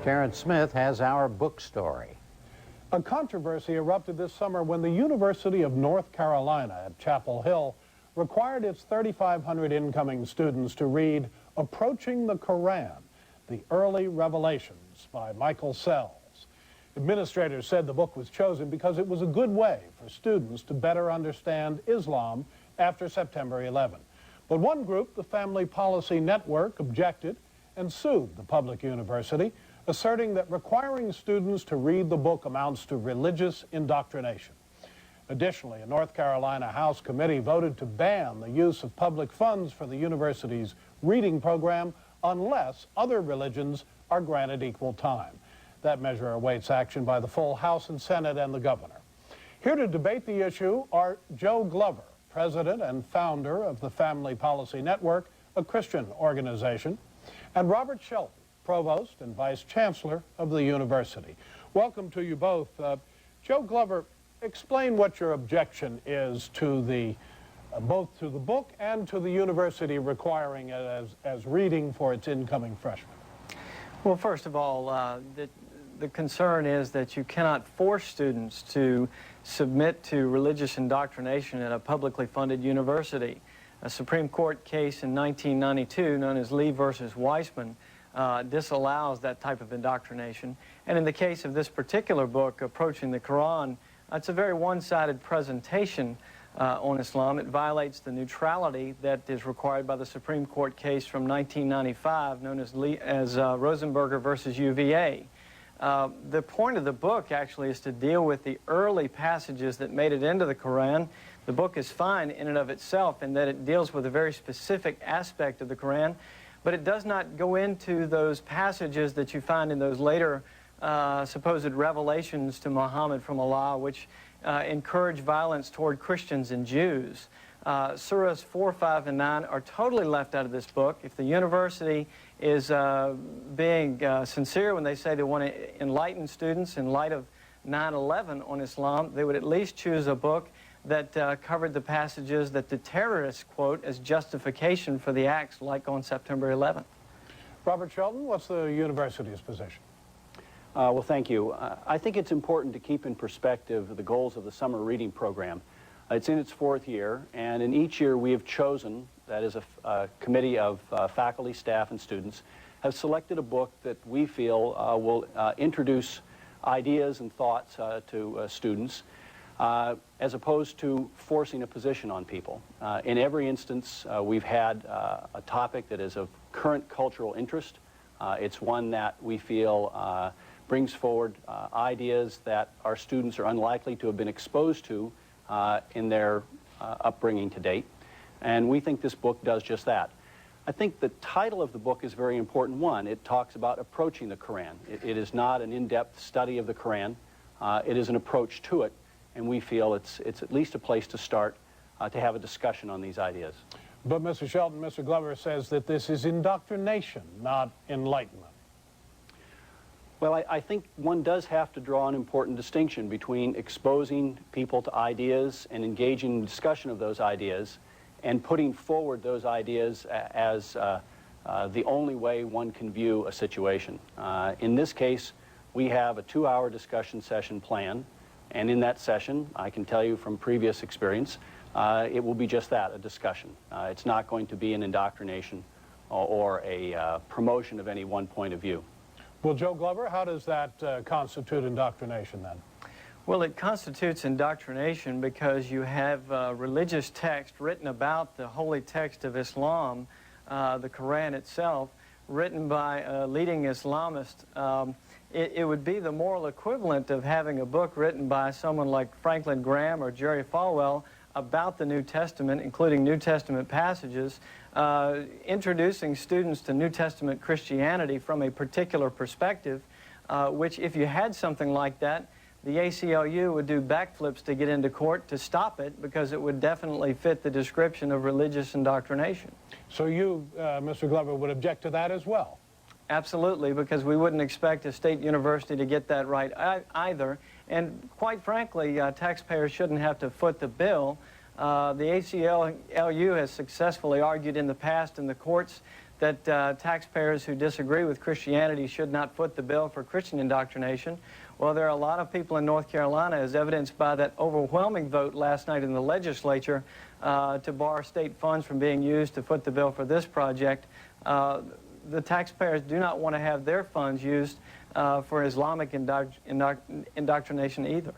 Karen Smith has our book story. A controversy erupted this summer when the University of North Carolina at Chapel Hill required its 3,500 incoming students to read Approaching the Quran, The Early Revelations by Michael Sells. Administrators said the book was chosen because it was a good way for students to better understand Islam after September 11. But one group, the Family Policy Network, objected and sued the public university, asserting that requiring students to read the book amounts to religious indoctrination. Additionally, a North Carolina House committee voted to ban the use of public funds for the university's reading program unless other religions are granted equal time. That measure awaits action by the full House and Senate and the governor. Here to debate the issue are Joe Glover, president and founder of the Family Policy Network, a Christian organization, and Robert Shelton, provost and vice chancellor of the university. Welcome to you both. Joe Glover, explain what your objection is to the both to the book and to the university requiring it as reading for its incoming freshmen. Well, first of all, the concern is that you cannot force students to submit to religious indoctrination at a publicly funded university. A Supreme Court case in 1992, known as Lee versus Weissman, disallows that type of indoctrination. And in the case of this particular book, Approaching the Quran, it's a very one-sided presentation on Islam. It violates the neutrality that is required by the Supreme Court case from 1995, known as Rosenberger versus UVA. The point of the book actually is to deal with the early passages that made it into the Quran. The book is fine in and of itself in that it deals with a very specific aspect of the Quran, but it does not go into those passages that you find in those later supposed revelations to Muhammad from Allah, which encourage violence toward Christians and Jews. Surahs 4, 5, and 9 are totally left out of this book. If the university is being sincere when they say they want to enlighten students in light of 9/11 on Islam, they would at least choose a book that covered the passages that the terrorists quote as justification for the acts, like on September 11th. Robert Shelton, what's the university's position? Well, thank you. I think it's important to keep in perspective the goals of the summer reading program. It's in its 4th year, and in each year we have chosen, that is a committee of faculty, staff, and students, have selected a book that we feel will introduce ideas and thoughts to students, as opposed to forcing a position on people. In every instance, we've had a topic that is of current cultural interest. It's one that we feel brings forward ideas that our students are unlikely to have been exposed to in their upbringing to date. And we think this book does just that. I think the title of the book is a very important one. It talks about approaching the Quran. It is not an in-depth study of the Quran. It is an approach to it, and we feel it's at least a place to start to have a discussion on these ideas. But Mr. Shelton, Mr. Glover says that this is indoctrination, not enlightenment. Well, I think one does have to draw an important distinction between exposing people to ideas and engaging in discussion of those ideas and putting forward those ideas as the only way one can view a situation. In this case, we have a 2-hour discussion session planned, and in that session, I can tell you from previous experience, it will be just that, a discussion. It's not going to be an indoctrination or a promotion of any one point of view. Well, Joe Glover, how does that constitute indoctrination then? Well, it constitutes indoctrination because you have religious text written about the holy text of Islam, the Quran itself, written by a leading Islamist. It would be the moral equivalent of having a book written by someone like Franklin Graham or Jerry Falwell about the New Testament, including New Testament passages, introducing students to New Testament Christianity from a particular perspective, which if you had something like that, the ACLU would do backflips to get into court to stop it because it would definitely fit the description of religious indoctrination. So you, Mr. Glover, would object to that as well? Absolutely, because we wouldn't expect a state university to get that right either. And quite frankly, taxpayers shouldn't have to foot the bill. The ACLU has successfully argued in the past in the courts that taxpayers who disagree with Christianity should not foot the bill for Christian indoctrination. Well, there are a lot of people in North Carolina, as evidenced by that overwhelming vote last night in the legislature to bar state funds from being used to foot the bill for this project. The taxpayers do not want to have their funds used for Islamic indoctrination either.